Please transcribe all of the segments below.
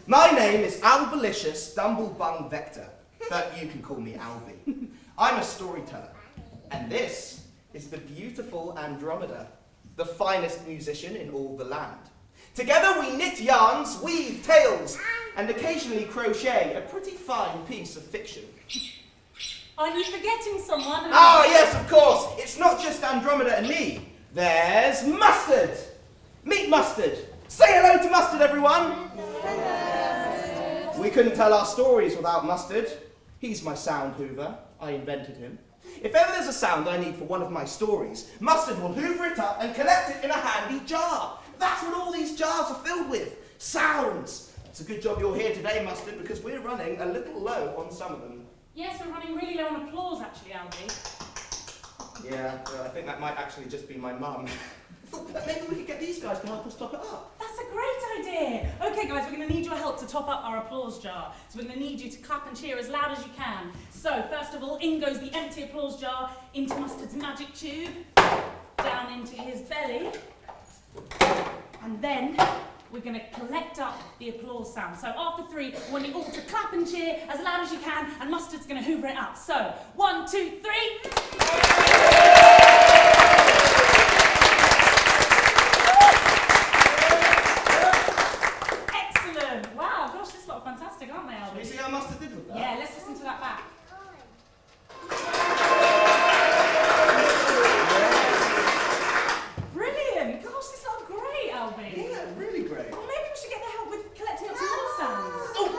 My name is Albelicious Dumblebung Vector, but you can call me Albee. I'm a storyteller, and this is the beautiful Andromeda, the finest musician in all the land. Together we knit yarns, weave tales, and occasionally crochet a pretty fine piece of fiction. Aren't you forgetting someone? Oh, yes, of course. It's not just Andromeda and me. There's Mustard. Meet Mustard. Say hello to Mustard, everyone. Hello. We couldn't tell our stories without Mustard. He's my sound hoover. I invented him. If ever there's a sound I need for one of my stories, Mustard will hoover it up and collect it in a handy jar. That's what all these jars are filled with. Sounds. It's a good job you're here today, Mustard, because we're running a little low on some of them. Yes, we're running really low on applause, actually, Albee. Yeah, well, I think that might actually just be my mum. Maybe we could get these guys to help us top it up. That's a great idea. Okay, guys, we're going to need your help to top up our applause jar. So we're going to need you to clap and cheer as loud as you can. So, first of all, in goes the empty applause jar into Mustard's magic tube, down into his belly, and then we're going to collect up the applause sound. So after 3, I want you all to clap and cheer as loud as you can, and Mustard's going to hoover it up. So, 1, 2, 3. Excellent. Wow, gosh, this lot are fantastic, aren't they, Albee? Can you see how Mustard did with that? Yeah, let's listen to that back. Brilliant. Gosh, this lot are great, Albee. Yeah, really great. Well, maybe we should get their help with collecting up some more sounds. Oh,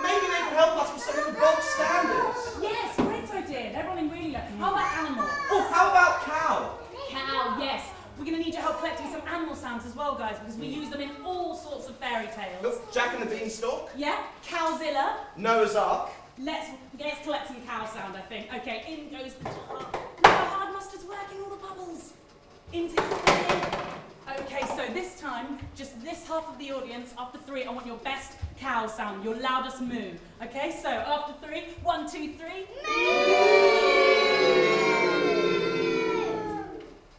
maybe they can help us with some of the bog standards. Yes, great idea. They're running really low. How about animal? Oh, how about cow? Cow, yes. We're going to need your help collecting some animal sounds as well, guys, because we use them in all sorts of fairy tales. Look, Jack and the Beanstalk. Yeah, Cowzilla. Noah's Ark. Let's collect some cow sound, I think. Okay, in goes the jar. Look how hard Mustard's working, all the bubbles. Into his belly. Okay, so this time, just this half of the audience, after 3, I want your best cow sound, your loudest moo. Okay, so after 3, 1, 2, 3.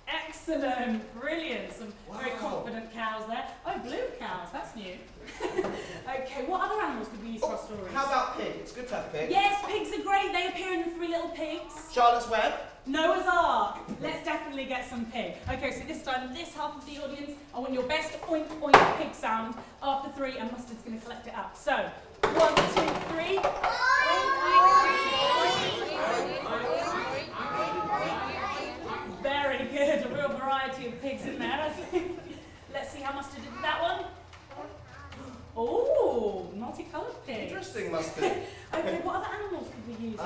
Excellent, brilliant. Some very confident cows there. Oh, blue cows, that's new. Okay, what other animals could we use for our stories? How about pig? It's good to have pig. Yes, pigs are great. They appear in the 3 Little Pigs. Charlotte's Web. Noah's Ark. Let's definitely get some pig. Okay, so this time, this half of the audience, I want your best oink oink pig sound after 3, and Mustard's going to collect it up. So, 1, 2, 3. Very good. A real variety of pigs in there, I think. Let's see how Mustard did with that one. Oh, multicoloured pigs. Interesting, Mustard. Okay, what other animals could we use?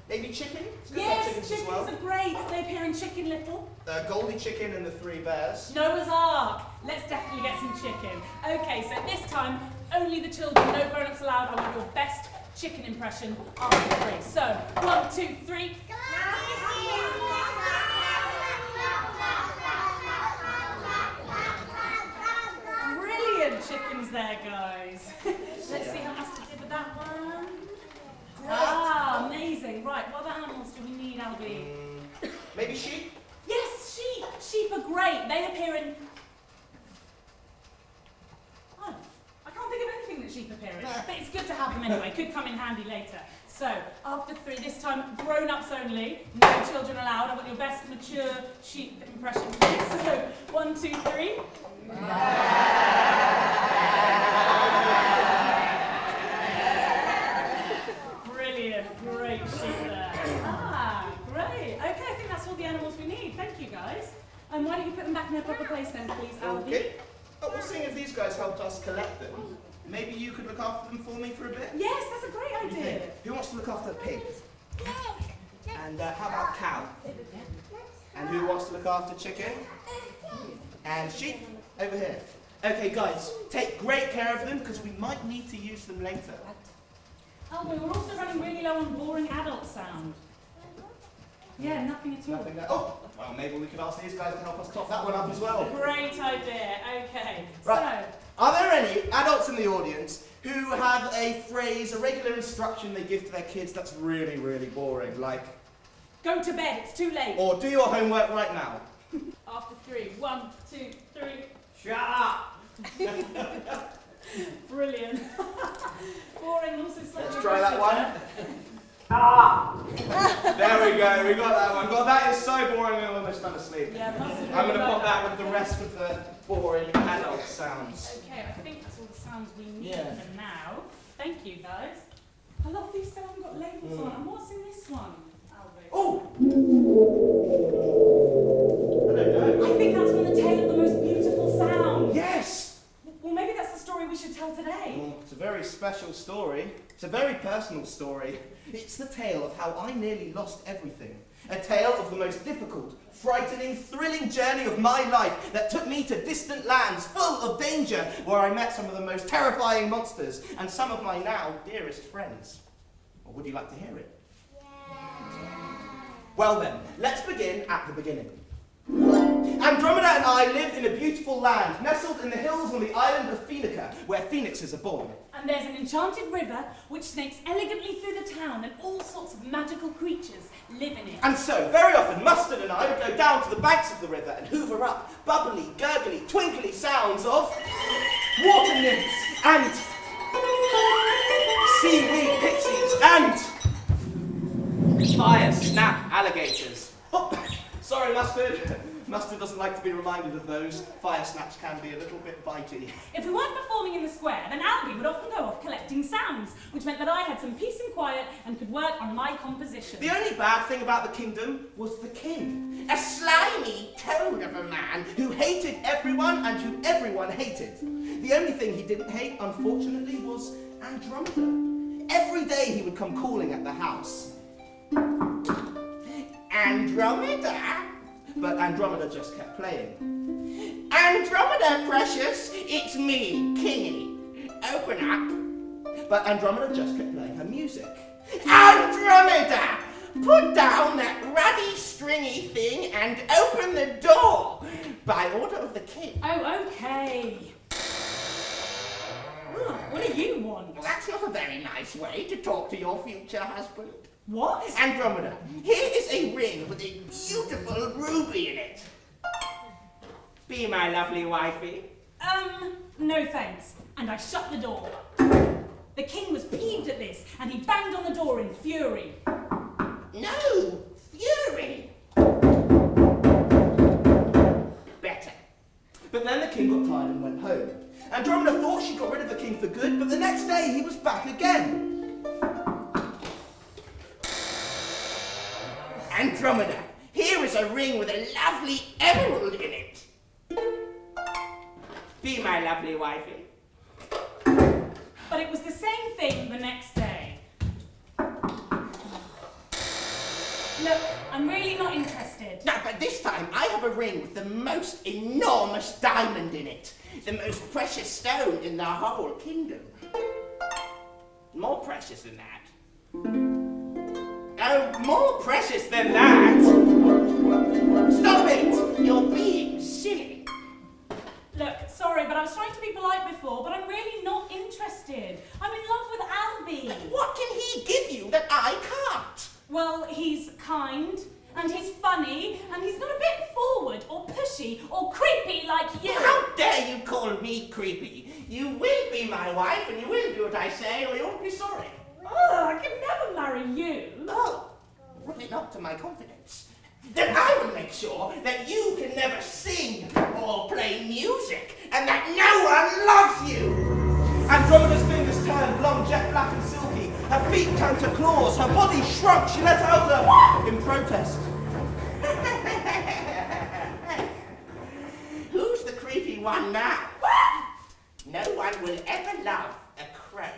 Maybe chicken? It's good to have Yes, chickens chickens as well. are great. They appear in Chicken Little. Goldie Chicken and the 3 Bears. Noah's Ark. Let's definitely get some chicken. Okay, so this time, only the children, no grown-ups allowed. I want your best chicken impression after 3. So, 1, 2, 3. Brilliant chickens there, guys. Let's see how Mustard did with that one. Ah, amazing. Right, what other animals do we need, Albee? Maybe sheep? Yes, sheep. Sheep are great. They appear in... Oh, I can't think of anything that sheep appear in. But it's good to have them anyway. Could come in handy later. So, after 3, this time grown-ups only. No children allowed. I want your best mature sheep impression, please. So, 1, 2, 3. Brilliant, great sheep there. Ah, great. Okay, I think that's all the animals we need. Thank you, guys. And why don't you put them back in their proper place then, please, Albee? Okay. Oh, well, seeing as these guys helped us collect them, maybe you could look after them for me for a bit? Yes, that's a great idea. Who wants to look after pig? And how about cow? And who wants to look after chicken? And sheep? Over here. Okay, guys, take great care of them because we might need to use them later. Oh, we're also running really low on boring adult sound. Yeah, nothing at all. Nothing. Oh, well, maybe we could ask these guys to help us top that one up as well. Great idea. Okay. Right. So, are there any adults in the audience who have a phrase, a regular instruction they give to their kids that's really, really boring, like, go to bed, it's too late. or do your homework right now? After 3, 1, 2, 3. Shut up! Brilliant. Boring, also slightly. Let's try that one. Ah! There we go, we got that one. God, that is so boring, I almost fell asleep. Yeah, I'm going to pop that with the rest of the boring adult sounds. Okay, I think that's all the sounds we need Yeah. for now. Thank you, guys. A lot of these still haven't got labels on. And what's in this one, Albee? Oh! I don't know. I think that's from the tale of the most beautiful sound. Yes! Well, maybe that's the story we should tell today. It's a very special story. It's a very personal story. It's the tale of how I nearly lost everything. A tale of the most difficult, frightening, thrilling journey of my life that took me to distant lands full of danger, where I met some of the most terrifying monsters and some of my now dearest friends. Or would you like to hear it? Well then, let's begin at the beginning. Andromeda and I lived in a beautiful land, nestled in the hills on the island of Phoenica, where phoenixes are born. And there's an enchanted river which snakes elegantly through the town, and all sorts of magical creatures live in it. And so, very often, Mustard and I would go down to the banks of the river and hoover up bubbly, gurgly, twinkly sounds of water nymphs and seaweed pixies and fire snap alligators. Oh, sorry, Mustard. Mustard doesn't like to be reminded of those. Fire snaps can be a little bit bitey. If we weren't performing in the square, then Albee would often go off collecting sounds, which meant that I had some peace and quiet and could work on my composition. The only bad thing about the kingdom was the king. A slimy toad of a man who hated everyone and who everyone hated. The only thing he didn't hate, unfortunately, was Andromeda. Every day he would come calling at the house. Andromeda? But Andromeda just kept playing. Andromeda, precious, it's me, Kingy. Open up. But Andromeda just kept playing her music. Andromeda! Put down that ruddy, stringy thing and open the door! By order of the king. Oh, okay. What do you want? Well, that's not a very nice way to talk to your future husband. What? Andromeda, here is a ring with a beautiful ruby in it. Be my lovely wifey. No thanks. And I shut the door. The king was peeved at this, and he banged on the door in fury. No, fury. Better. But then the king got tired and went home. Andromeda thought she got rid of the king for good, but the next day he was back again. Andromeda, here is a ring with a lovely emerald in it. Be my lovely wifey. But it was the same thing the next day. Look, I'm really not interested. No, but this time I have a ring with the most enormous diamond in it. The most precious stone in the whole kingdom. More precious than that. Oh, more precious than that! Stop it! You're being silly. Look, sorry, but I was trying to be polite before, but I'm really not interested. I'm in love with Albee. But what can he give you that I can't? Well, he's kind, and he's funny, and he's not a bit forward, or pushy, or creepy like you. How dare you call me creepy? You will be my wife, and you will do what I say, or you won't be sorry. Ugh, I can never marry you. Oh, really not to my confidence. Then I will make sure that you can never sing or play music, and that no one loves you. Andromeda's fingers turned long, jet black and silky. Her feet turned to claws. Her body shrunk. She let out a in protest. Who's the creepy one now? No one will ever love a crow.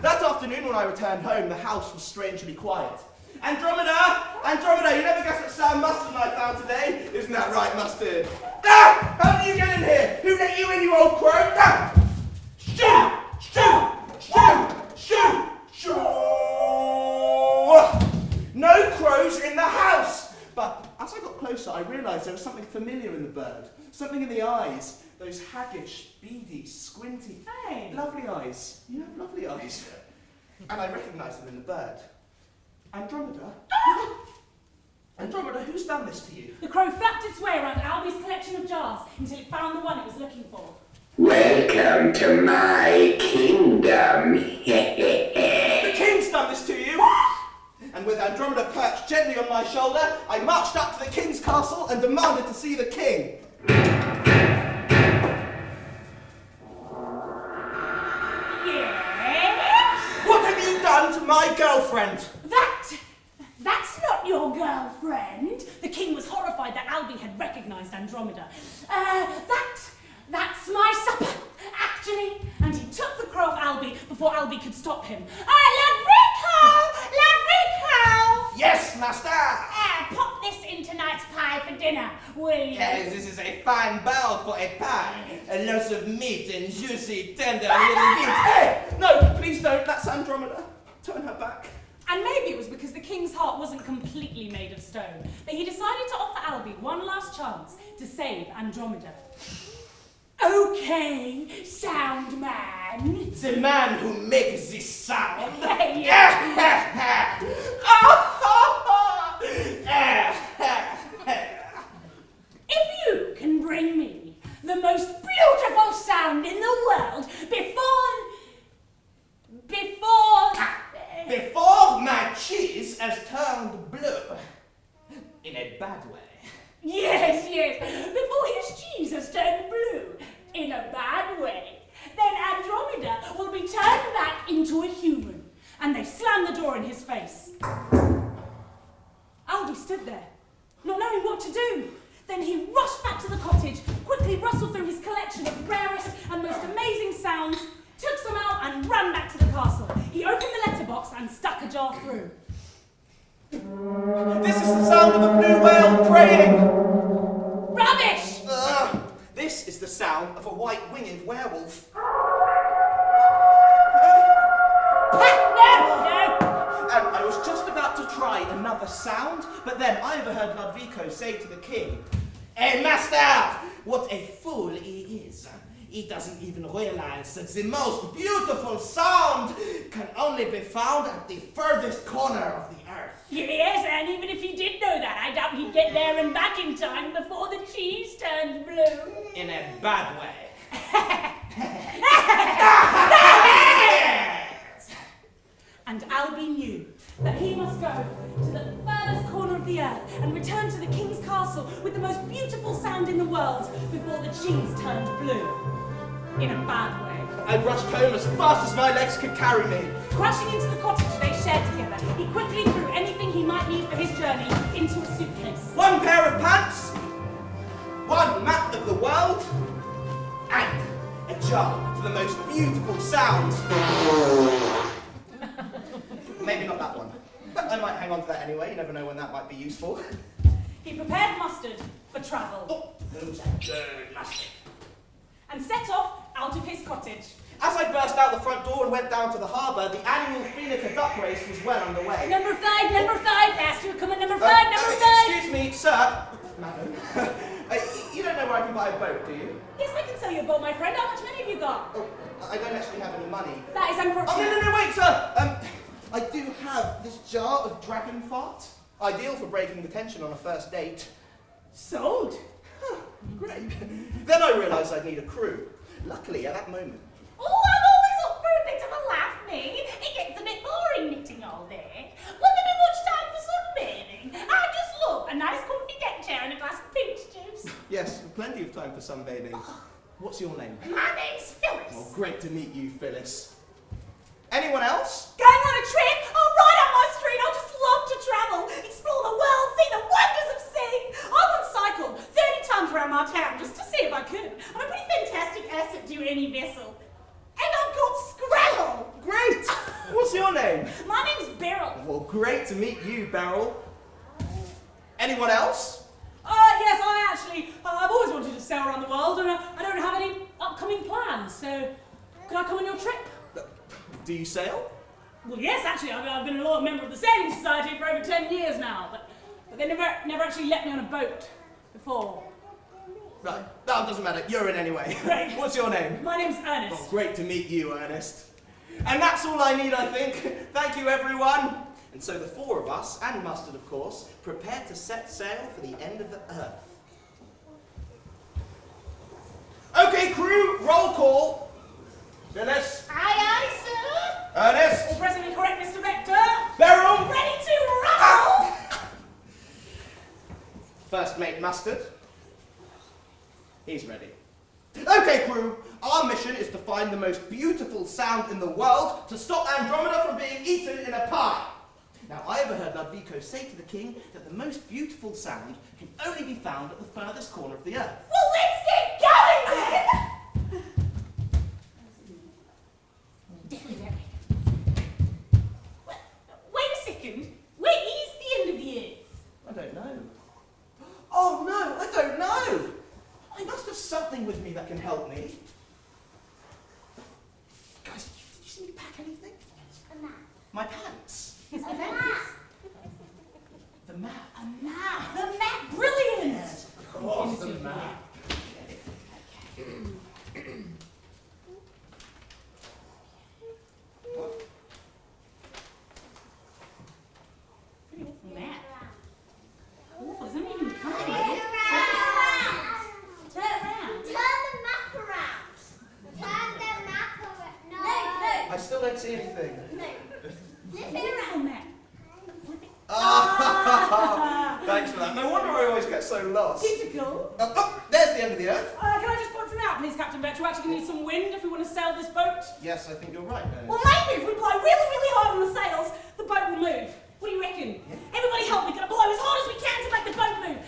That afternoon when I returned home, the house was strangely quiet. Andromeda! Andromeda, you never guessed what sound Mustard and I found today? Isn't that right, Mustard? Ah! How did you get in here? Who let you in, you old crow? Ah! Shoo! Shoo! Shoo! Shoo! Shoo! No crows in the house! But as I got closer, I realised there was something familiar in the bird. Something in the eyes. Those haggish, beady, squinty, lovely eyes. You have lovely eyes. And I recognised them in the bird. Andromeda? Andromeda, who's done this to you? The crow flapped its way around Albee's collection of jars until it found the one it was looking for. Welcome to my kingdom. The king's done this to you! And with Andromeda perched gently on my shoulder, I marched up to the king's castle and demanded to see the king. Yes? What have you done to my girlfriend? That's not your girlfriend. The king was horrified that Albee had recognized Andromeda. That's my supper, actually. And he took the crow off Albee before Albee could stop him. Ladrico! Yes, master! Pop this in tonight's pie for dinner, will you? Yes, this is a fine bowl for a pie. A lots of meat and juicy, tender little meat. Hey! No, please don't. That's Andromeda. Turn her back. And maybe it was because the king's heart wasn't completely made of stone that he decided to offer Albee one last chance to save Andromeda. Okay, sound man. The man who makes this sound. If you can bring me the most beautiful sound in the world Before my cheese has turned blue. In a bad way. Yes, before his cheese has turned blue in a bad way, then Andromeda will be turned back into a human. And they slammed the door in his face. Albee stood there, not knowing what to do. Then he rushed back to the cottage, quickly rustled through his collection of rarest and most amazing sounds, took some out and ran back to the castle. He opened the letterbox and stuck a jar through. This is the sound of a blue whale praying. Rubbish! This is the sound of a white-winged werewolf. No! And I was just about to try another sound, but then I overheard Ludvico say to the king, "Hey, master! What a fool he is. He doesn't even realize that the most beautiful sound can only be found at the furthest corner of the earth." Yes, and even if he did know that, I doubt he'd get there and back in time before the cheese turned blue. In a bad way. And Albee knew that he must go to the furthest corner of the earth and return to the king's castle with the most beautiful sound in the world before the cheese turned blue. In a bad way. I rushed home as fast as my legs could carry me. Crashing into the cottage they shared together, he quickly threw anything he might need for his journey into a suitcase. One pair of pants, one map of the world, and a jar for the most beautiful sounds. Maybe not that one. I might hang on to that anyway. You never know when that might be useful. He prepared mustard for travel. Oh, those good mustard. And set off out of his cottage. As I burst out the front door and went down to the harbour, the annual Phoenica duck race was well underway. Number five, faster, come on, number five. Excuse me, sir. Madam. You don't know where I can buy a boat, do you? Yes, I can sell you a boat, my friend. How much money have you got? Oh, I don't actually have any money. That is unfortunate. Oh, no, wait, sir. I do have this jar of dragon fart. Ideal for breaking the tension on a first date. Sold. Huh, great. Then I realised I'd need a crew. Luckily, at that moment. Oh, I'm always up for a bit of a laugh, me. It gets a bit boring knitting all day. Will there be much time for sunbathing? I just love a nice comfy deck chair and a glass of peach juice. Yes, plenty of time for sunbathing. What's your name? My name's Phyllis. Oh, great to meet you, Phyllis. Anyone else? Going on a trip? Oh, right up my street. I just love to travel, explore the world, see the wonders of sea. I once cycled 30 times around my town just to see if I could. I'm a pretty fantastic asset to any vessel. And I've got Scrabble. Great! What's your name? My name's Beryl. Well, great to meet you, Beryl. Anyone else? Yes, I've always wanted to sail around the world and I don't have any upcoming plans, so could I come on your trip? Do you sail? Well, yes, actually, I've been a loyal member of the Sailing Society for over 10 years now, but they never actually let me on a boat before. Right, that doesn't matter. You're in anyway. Great. What's your name? My name's Ernest. Oh, great to meet you, Ernest. And that's all I need, I think. Thank you, everyone. And so the four of us, and Mustard, of course, prepared to set sail for the end of the earth. Okay, crew! Crew, roll call. Phyllis. Aye, sir. Ernest. All present and correct, Mr. Rector. Beryl. Ready to rumble! First mate Mustard. He's ready. Okay, crew. Our mission is to find the most beautiful sound in the world to stop Andromeda from being eaten in a pie. Now, I overheard Ludvico say to the king that the most beautiful sound can only be found at the furthest corner of the earth. Well, let's get going then! Definitely. Wait a second. Where is the end of the earth? I don't know. Oh no, I don't know. I must have something with me that can help me. Guys, did you see me pack anything? A map. My pants. A map. The map. A map. The map. Brilliant. Yes, of course, the map. What? Pretty awful map. Awful. It's not even Turn coming. it around. Turn it around. Turn the map around. Turn the map around. No. I still don't see anything. No. Flip it Awful around. map. Ah, thanks for that. No wonder I always get so lost. Typical. Oh, there's the end of the earth. Can I just point something out, please, Captain Vetch? We actually need some wind if we want to sail this boat. Yes, I think you're right, Ernest. Well, maybe if we blow really, really hard on the sails, the boat will move. What do you reckon? Everybody help me. We're going to blow as hard as we can to make the boat move.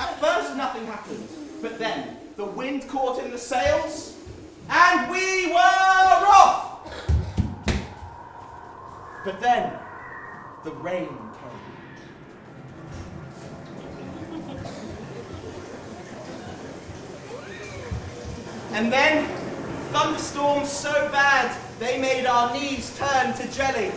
At first, nothing happened, but then the wind caught in the sails, and we were off! But then, the rain came. And then, thunderstorms so bad, they made our knees turn to jelly.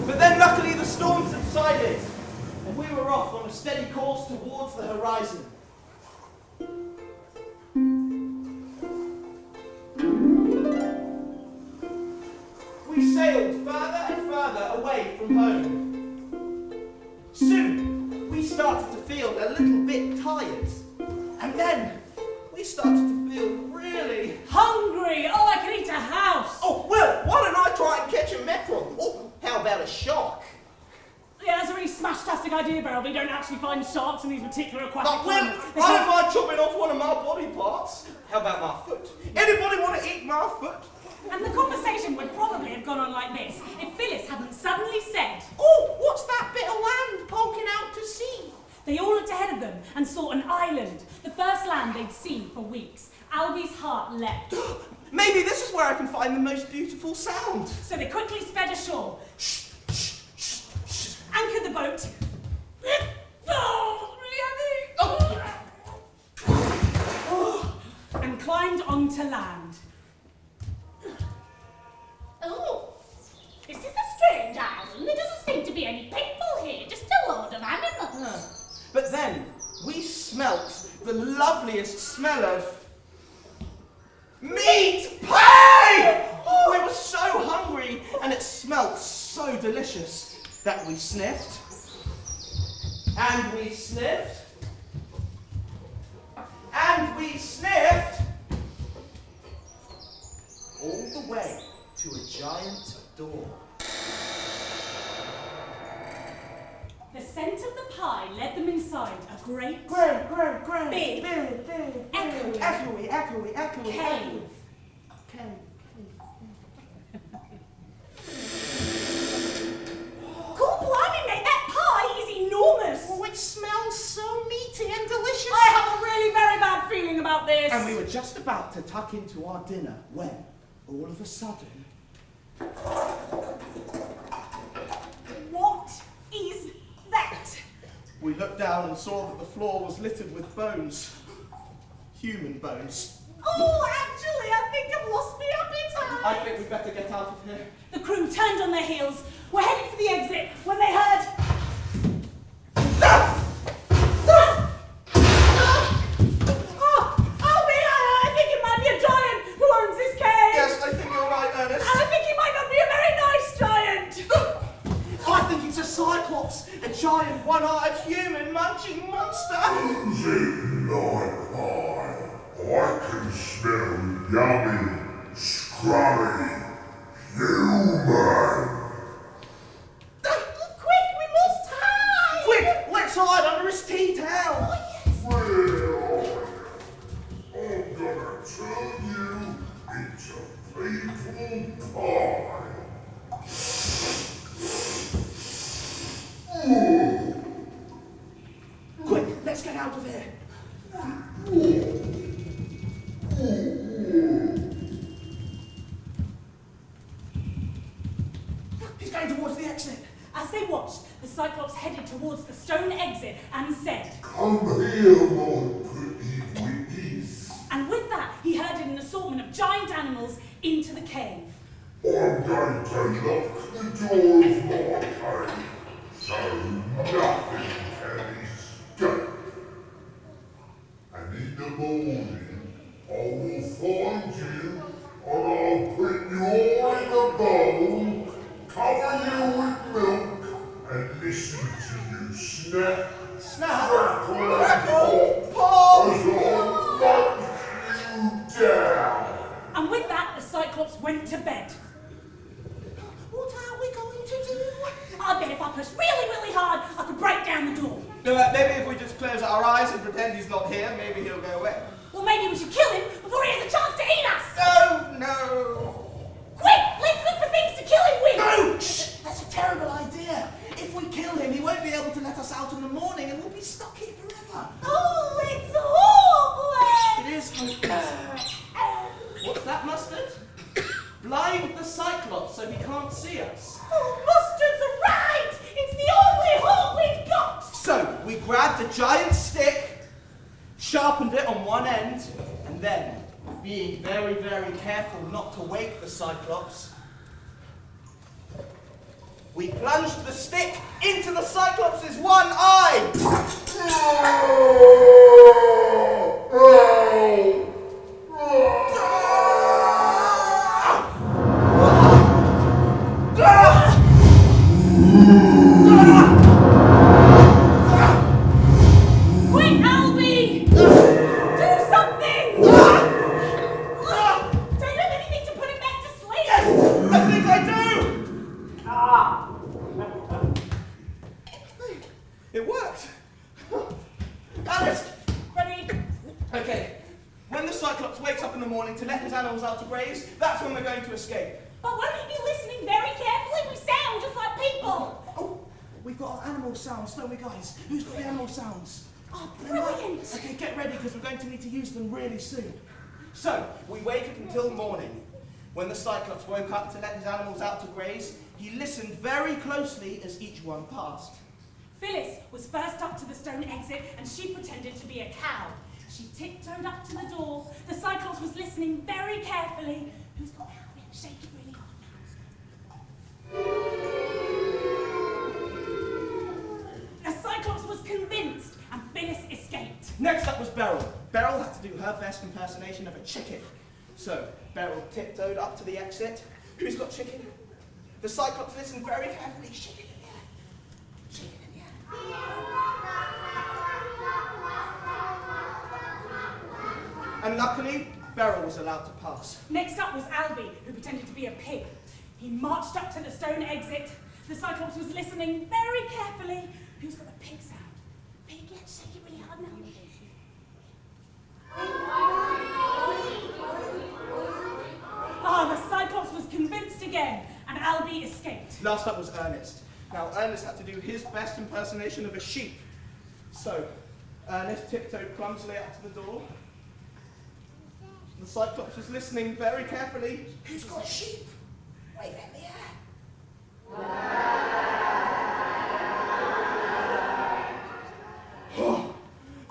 But then luckily the storm subsided, and we were off on a steady course towards the horizon. We sailed further and further away from home. Soon, we started to feel a little bit tired. And then, we started to feel really... Hungry. Oh, I could eat a house. Oh, well, why don't I try and catch a mackerel? Oh, how about a shark? Yeah, that's a really smash-tastic idea, Beryl, but you don't actually find sharks in these particular aquatic Oh, well, climates. I don't mind chopping off one of my body parts. How about my foot? Anybody want to eat my foot? And the conversation would probably have gone on like this if Phyllis hadn't suddenly said, Oh, what's that bit of land poking out to sea? they all looked ahead of them and saw an island, the first land they'd seen for weeks. Albee's heart leapt. Maybe this is where I can find the most beautiful sound. So they quickly sped ashore, anchored the boat, and climbed onto land. Oh, this is a strange island. There doesn't seem to be any people here, just a load of animals. But then, we smelt the loveliest smell of... meat pie! Oh, we were so hungry, and it smelt so delicious that we sniffed. And we sniffed. And we sniffed. All the way to a giant door. The scent of the pie led them inside a great Big, echoey echoey. cave. Cool blimey, mate, that pie is enormous. Oh, it smells so meaty and delicious. I have a really very bad feeling about this. And we were just about to tuck into our dinner when, all of a sudden... What is that? We looked down and saw that the floor was littered with bones. Human bones. Oh, actually, I think I've lost the appetite. I think we better get out of here. The crew turned on their heels, were heading for the exit, when they heard... Oh, Albee, I think it might giant one-eyed human munching monster. Who's eating like pie? I can smell yummy, scrubby, human. Quick, we must hide! Quick, let's hide under his tea towel. Well, I'm gonna turn you into people pie. Quick, let's get out of here. He's going towards the exit. As they watched, the Cyclops headed towards the stone exit and said, Come here, my pretty witties. and with that, he herded an assortment of giant animals into the cave. I'm going to lock the door of my cave, so nothing can escape. And in the morning, I will find you, and I'll put you all in a bowl, cover you with milk, and listen to you snap, crackle, and pop, as I knock you down. And with that, the Cyclops went to bed. What are we going to do? I bet if I pushed really, really hard, I could break down the door. No, maybe if we just close our eyes and pretend he's not here, maybe he'll go away. Well, maybe we should kill him before he has a chance to eat us. No. Quick, let's look for things to kill him with. No! Shh! That's a terrible idea. If we kill him, he won't be able to let us out in the morning and we'll be stuck here forever. Oh, it's awful. It is hopeless. What's that, Mustard? Blind the Cyclops so he can't see us. Oh, Mustard's right. It's the only hope we've got. So, we grabbed a giant stick, sharpened it on one end, and then, being very, very careful not to wake the Cyclops, we plunged the stick into the Cyclops' one eye! Quick, Albee! Do something! Don't have anything to put him back to sleep. Yes! I think I do! It worked! Alice! Ready? Okay, when the Cyclops wakes up in the morning to let his animals out to graze, that's when we're going to escape. But won't he be listening very carefully? We sound just like people. Oh, we've got our animal sounds, don't we, guys? Who's got the animal sounds? Oh, brilliant. Okay, get ready because we're going to need to use them really soon. So, we waited until morning. When the Cyclops woke up to let his animals out to graze, he listened very closely as each one passed. Phyllis was first up to the stone exit and she pretended to be a cow. She tiptoed up to the door. The Cyclops was listening very carefully. Who's got a habit? Shake it really hard. The Cyclops was convinced and Phyllis escaped. Next up was Beryl. Beryl had to do her best impersonation of a chicken. So, Beryl tiptoed up to the exit. Who's got chicken? The Cyclops listened very carefully. Chicken in the air. Chicken in the air. And luckily, Beryl was allowed to pass. Next up was Albee, who pretended to be a pig. He marched up to the stone exit. The Cyclops was listening very carefully. Who's got the pig sound? Pig, yeah, shake it really hard now. The Cyclops was convinced again, and Albee escaped. Last up was Ernest. Now, Ernest had to do his best impersonation of a sheep. So, Ernest tiptoed clumsily up to the door. The Cyclops was listening very carefully. Who's got a sheep? Wave it in the air. Oh,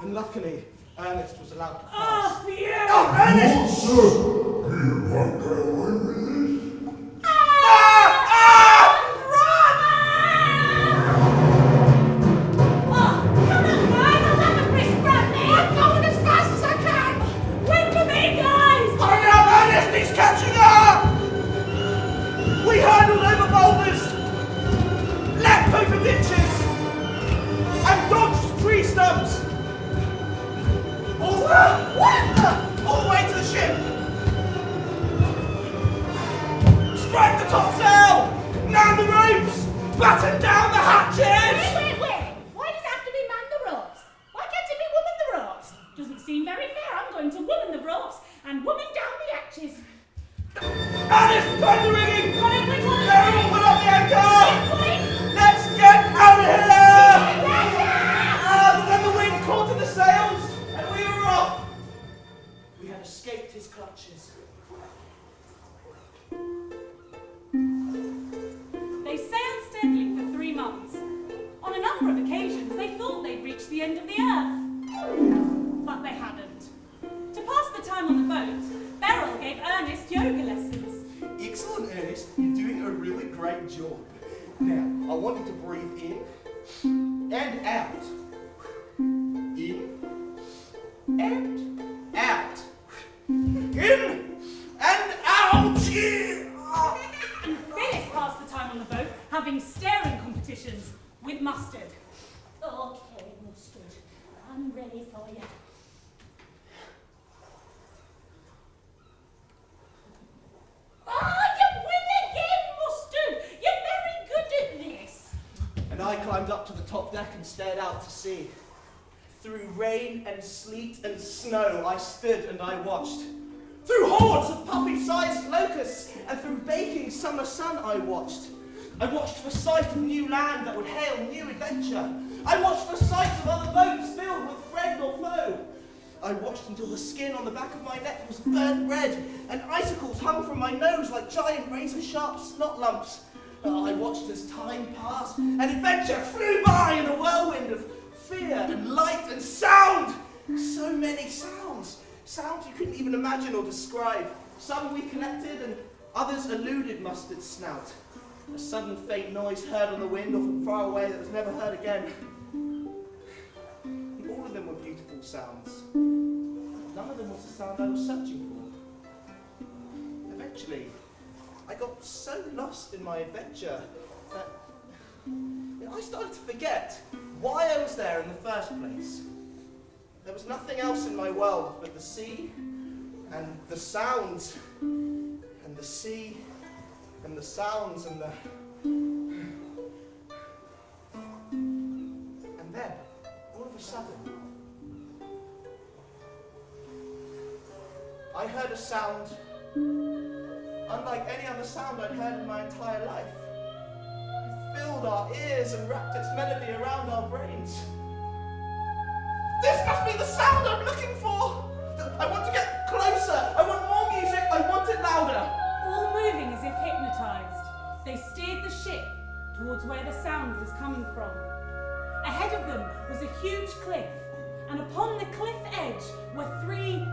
and luckily, Ernest was allowed to pass. Oh, phew! Oh, Ernest! You won't get away with this. Catching up! We hurdled over boulders, leapt over ditches, the end of the earth. But they hadn't. To pass the time on the boat, Beryl gave Ernest yoga lessons. Excellent, Ernest. You're doing a really great job. Now, I want you to breathe in and out. In and out. In and out. And Phyllis passed the time on the boat having staring competitions with Mustard. Okay, Mustard, I'm ready for you. You win again, Mustard! You're very good at this. And I climbed up to the top deck and stared out to sea. Through rain and sleet and snow, I stood and I watched. Through hordes of puppy-sized locusts and through baking summer sun, I watched. I watched for sight of new land that would hail new adventure. I watched for sight of other boats filled with friend or foe. I watched until the skin on the back of my neck was burnt red and icicles hung from my nose like giant razor-sharp snot lumps. I watched as time passed and adventure flew by in a whirlwind of fear and light and sound. So many sounds. Sounds you couldn't even imagine or describe. Some we collected and others eluded Mustard's snout. A sudden faint noise heard on the wind or from far away that was never heard again. All of them were beautiful sounds. None of them was the sound I was searching for. Eventually, I got so lost in my adventure that I started to forget why I was there in the first place. There was nothing else in my world but the sea and the sounds and the sea and the sounds and the... And then, all of a sudden, I heard a sound unlike any other sound I'd heard in my entire life. It filled our ears and wrapped its melody around our brains. This must be the sound I'm looking for! I want to get closer! I want more music! I want it louder! All moving as if hypnotized, they steered the ship towards where the sound was coming from. Ahead of them was a huge cliff, and upon the cliff edge were three...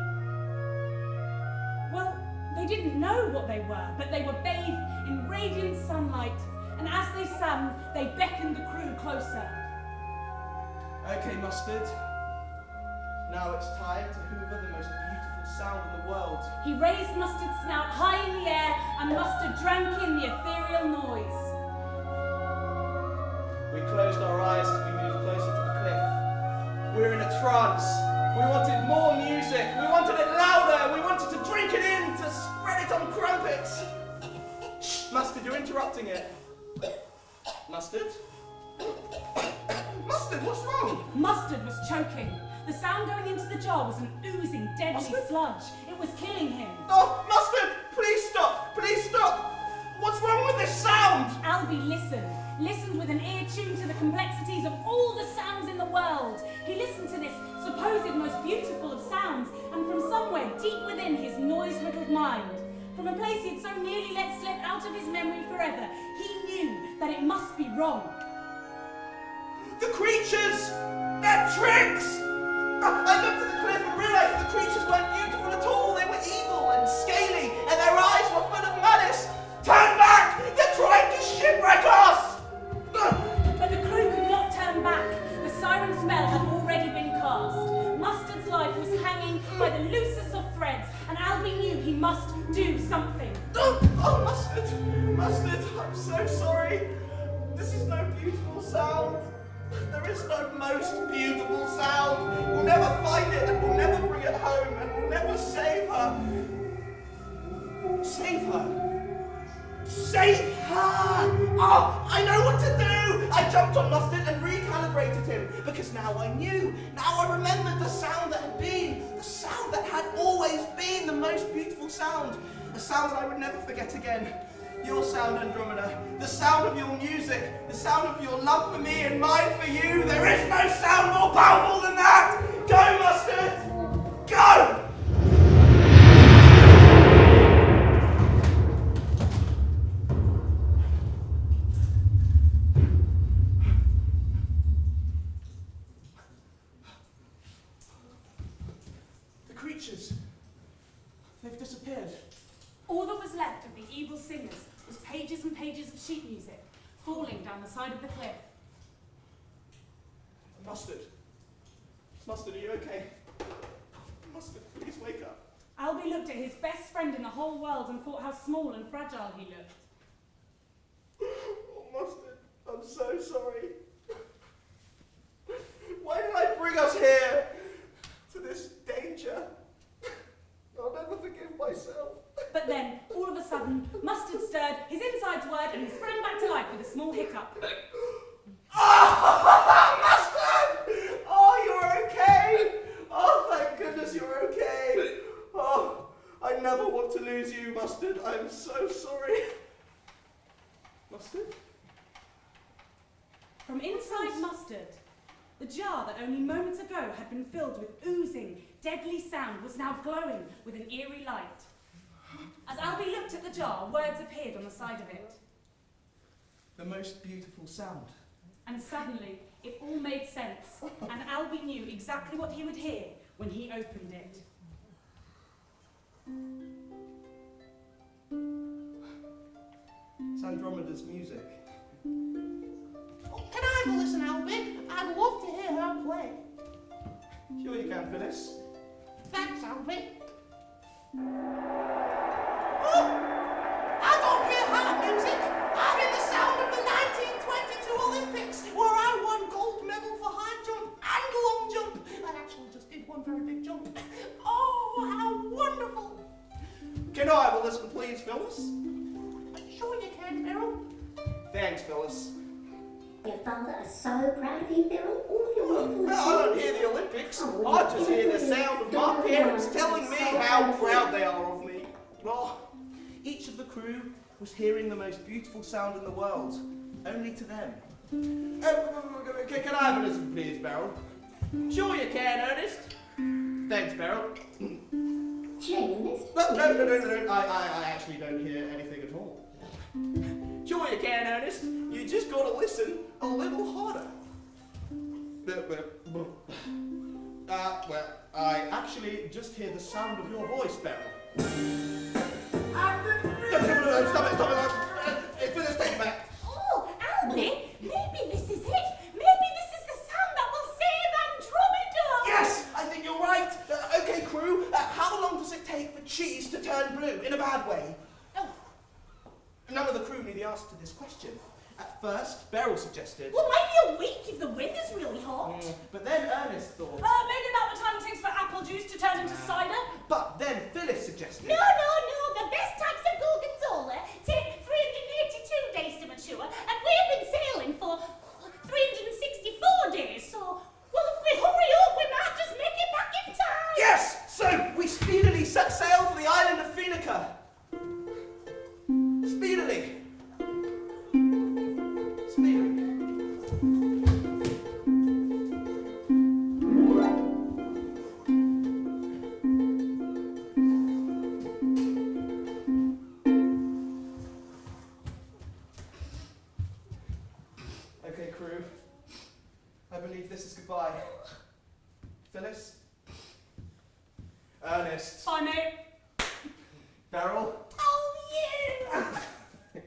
Well, they didn't know what they were, but they were bathed in radiant sunlight, and as they sang, they beckoned the crew closer. Okay, Mustard. Now it's time to hoover the most beautiful sound in the world. He raised Mustard's snout high in the air, and Mustard drank in the ethereal noise. We closed our eyes as we moved closer to the cliff. We were in a trance. We wanted more music. We wanted it louder. We wanted to drink it in, to spread it on crumpets. Shh, Mustard, you're interrupting it. Mustard? Mustard, what's wrong? Mustard was choking. The sound going into the jar was an oozing, deadly Mustard? sludge. It was killing him. Oh, Mustard, please stop. Please stop. What's wrong with this sound? Albee listened with an ear tuned to the complexities of all the sounds in the world. He listened to this supposed most beautiful of sounds, and from somewhere deep within his noise-riddled mind, from a place he had so nearly let slip out of his memory forever, he knew that it must be wrong. The creatures! They're tricks! I looked at the cliff and realised that the creatures weren't beautiful at all. They were evil and scaly, and their eyes were full of malice. Turn back! They're trying to shipwreck us! But the crew could not turn back. The siren spell had already been cast. Mustard's life was hanging by the loosest of threads, and Albee knew he must do something. Oh, Mustard, I'm so sorry. This is no beautiful sound. There is no most beautiful sound. We'll never find it, and we'll never bring it home, and we'll never save her. Save her? Save her! Oh, I know what to do! I jumped on Mustard and recalibrated him, because now I knew. Now I remembered the sound that had been, the sound that had always been the most beautiful sound. A sound that I would never forget again. Your sound, Andromeda, the sound of your music, the sound of your love for me and mine for you. There is no sound more powerful than that! Go, Mustard! Go! pictures. They've disappeared. All that was left of the evil singers was pages and pages of sheet music falling down the side of the cliff. Mustard. Mustard, are you okay? Mustard, please wake up. Albee looked at his best friend in the whole world and thought how small and fragile he looked. Oh, Mustard, I'm so sorry. Why did I bring us here? To this danger? I'll never forgive myself. But then, all of a sudden, Mustard stirred, his insides whirred, and he sprang back to life with a small hiccup. Oh, Mustard! Oh, you're okay! Oh, thank goodness you're okay! Oh, I never want to lose you, Mustard. I'm so sorry. Mustard? From inside Mustard, the jar that only moments ago had been filled with oozing, deadly sound was now glowing with an eerie light. As Albee looked at the jar, words appeared on the side of it. The most beautiful sound. And suddenly, it all made sense, and Albee knew exactly what he would hear when he opened it. It's Andromeda's music. Oh, can I have a listen, Albee? I'd love to hear her play. Sure you can, Phyllis. Thanks, Albee. Oh, I don't hear harp music. I hear the sound of the 1922 Olympics, where I won gold medal for high jump and long jump. I actually just did one very big jump. Oh, how wonderful. Can I have a listen, please, Phyllis? Are you sure you can, Beryl? Thanks, Phyllis. Your father is so proud of you, Beryl. All of your wonderful I don't hear the Olympics. I just hear the sound of my parents telling me how proud they are of me. Oh, each of the crew was hearing the most beautiful sound in the world, only to them. Can I have a listen, please, Beryl? Sure you can, Ernest. Thanks, Beryl. Ernest? No. I actually don't hear anything at all. Sure you can, Ernest. You just gotta listen a little harder. Well, I actually just hear the sound of your voice, Beryl. No, stop it. Phyllis, take it back. Oh, Albee, maybe this is it. Maybe this is the sound that will save Andromeda. Yes, I think you're right. Okay, crew, how long does it take for cheese to turn blue in a bad way? Oh. None of the crew knew the answer to this question. At first, Beryl suggested... Well, maybe a week if the wind is really hot. But then Ernest thought... Maybe about the time it takes for apple juice to turn into cider? But then Phyllis suggested... No, the best types of gorgonzola take 382 days to mature, and we've been sailing for 364 days, so, well, if we hurry up, we might just make it back in time. Yes! So, we speedily set sail for the island of Phoenica. Speedily. Okay, crew. I believe this is goodbye. Phyllis? Ernest? Bye, mate. Beryl? Oh, you!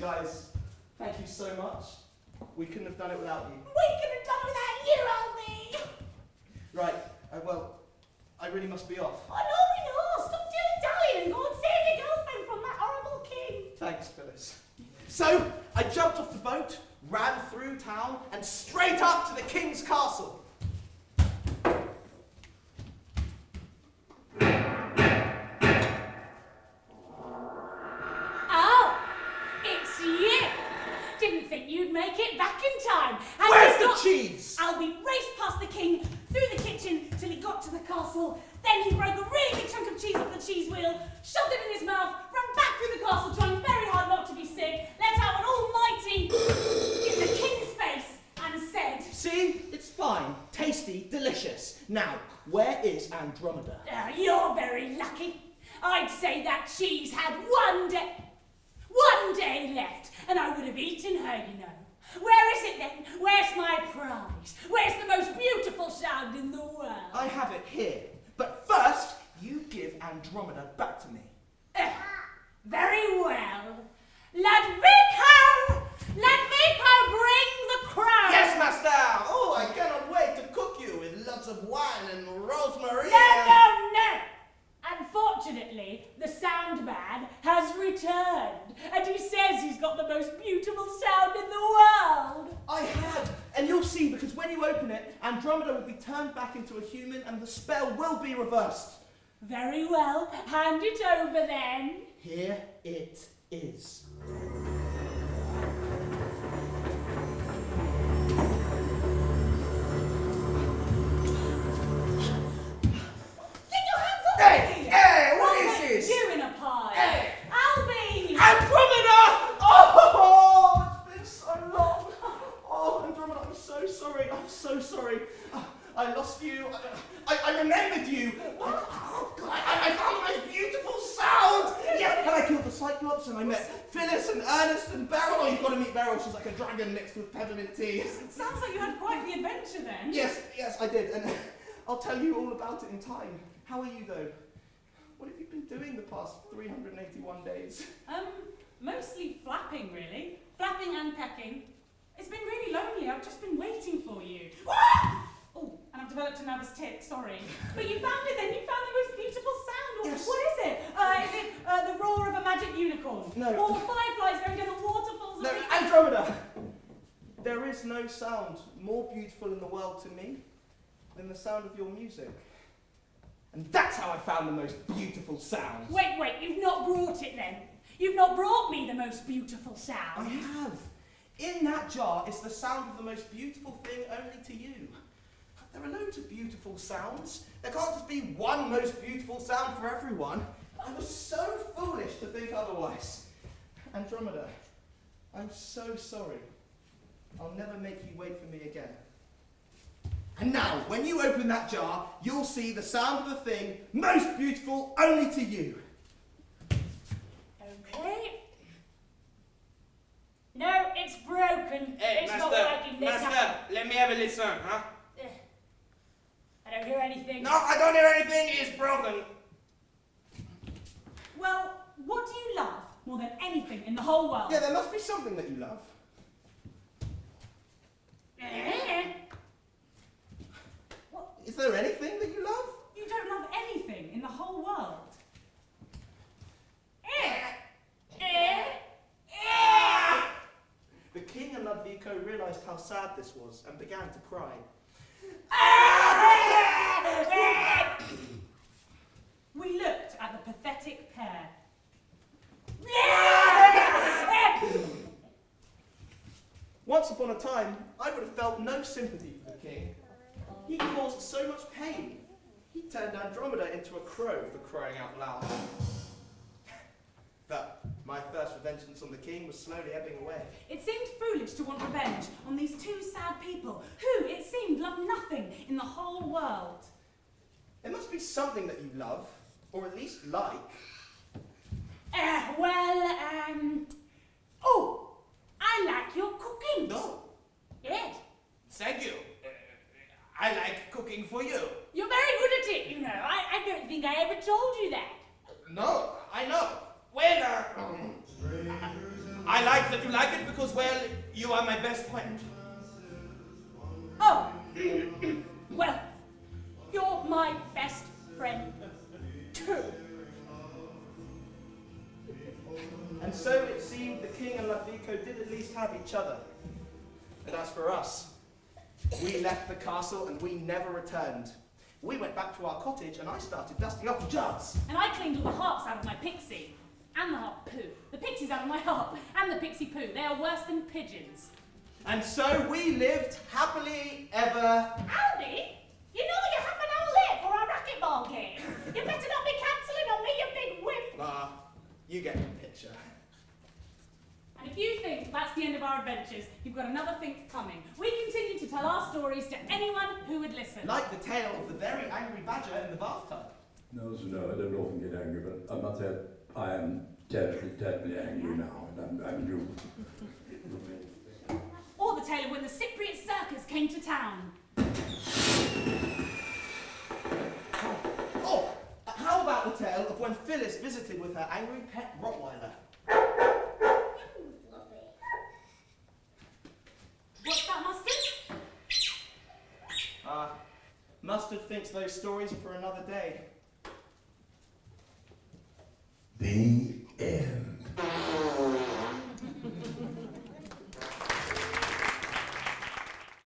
Guys, thank you so much. We couldn't have done it without you. We could have done it without you, Albee! Right, well, I really must be off. Oh, no, stop dilly-dallying and go and save your girlfriend from that horrible king. Thanks, Phyllis. So, I jumped off the boat, ran through town, and straight up to the king's castle. Oh, it's you. Didn't think you'd make it back in time. And Where's you the got- cheese? Albee raced past the king, through the kitchen, till he got to the castle. Then he broke a really big chunk of cheese off the cheese wheel, shoved it in his mouth, ran back through the castle, trying very hard not to be sick, let out an almighty in the king's face, and said, See? It's fine. Tasty, delicious. Now, where is Andromeda? You're very lucky. I'd say that cheese had one day left, and I would have eaten her, you know. Where is it then? Where's my prize? Where's the most beautiful sound in the world? I have it here. But first, Andromeda back to me. Very well. Ludvico! Ludvico, bring the crown! Yes, master! Oh, I cannot wait to cook you with lots of wine and rosemary. No! Unfortunately, the sound man has returned, and he says he's got the most beautiful sound in the world. I have, and you'll see, because when you open it, Andromeda will be turned back into a human and the spell will be reversed. Very well, hand it over then. Here it is. Hey, what is this? You in a pie. Hey. Albee! Andromeda! Oh, it's been so long. Oh, Andromeda, I'm so sorry. I'm so sorry. I lost you. I remembered you. Oh, God, I found the most beautiful sound. Yes, and I killed the Cyclops, and I met Phyllis and Ernest and Beryl. Oh, you've got to meet Beryl. She's like a dragon mixed with peppermint tea. Sounds like you had quite the adventure then. Yes, I did, and I'll tell you all about it in time. How are you, though? What have you been doing the past 381 days? Mostly flapping, really. Flapping and pecking. It's been really lonely. I've just been waiting for you. Oh, and I've developed a nervous tick, sorry. But you found it then. You found the most beautiful sound. Yes. What is it? Is it the roar of a magic unicorn? No. Or fireflies going down the waterfalls? No, Andromeda! There is no sound more beautiful in the world to me than the sound of your music. And that's how I found the most beautiful sound. Wait, you've not brought it then? You've not brought me the most beautiful I sound? have. In that jar is the sound of the most beautiful thing only to you. There are loads of beautiful sounds. There can't just be one most beautiful sound for everyone. I was so foolish to think otherwise. Andromeda, I'm so sorry. I'll never make you wait for me again. And now, when you open that jar, you'll see the sound of the thing most beautiful only to you. Okay. No, it's broken. Hey, it's not working this time. let me have a listen, huh? I don't hear anything. No, I don't hear anything, it's broken. Well, what do you love more than anything in the whole world? Yeah, there must be something that you love. What? Is there anything that you love? You don't love anything in the whole world. The king and Ludvico realised how sad this was and began to cry. We looked at the pathetic pair. Once upon a time, I would have felt no sympathy for the king. He caused so much pain. He turned Andromeda into a crow for crying out loud. But my first vengeance on the king was slowly ebbing away. It seemed foolish to want revenge on these two sad people who, it seemed, loved nothing in the whole world. There must be something that you love, or at least like. Oh, I like your cooking. No, Yes. thank you. I like cooking for you. You're very good at it, you know. I don't think I ever told you that. No, I know. Well, I like that you like it because, well, you are my best friend. Oh, well, you're my best friend, too. And so it seemed the king and Ludvico did at least have each other. And as for us, we left the castle and we never returned. We went back to our cottage and I started dusting off the jars. And I cleaned all the harps out of my pixie. And the harp poo. The pixie's out of my harp. And the pixie poo. They are worse than pigeons. And so we lived happily ever. Albee, you know you have an hour late for our racquetball game. You better not be cancelling on me, you big whip. You get the picture. And if you think that's the end of our adventures, you've got another thing coming. We continue to tell our stories to anyone who would listen. Like the tale of the very angry badger in the bathtub. No, so no, I don't often get angry, but I must say I am terribly angry now, and I'm due. Or the tale of when the Cypriot circus came to town. Oh, how about the tale Phyllis visited with her angry pet Rottweiler. What's that, Mustard? Mustard thinks those stories are for another day. Be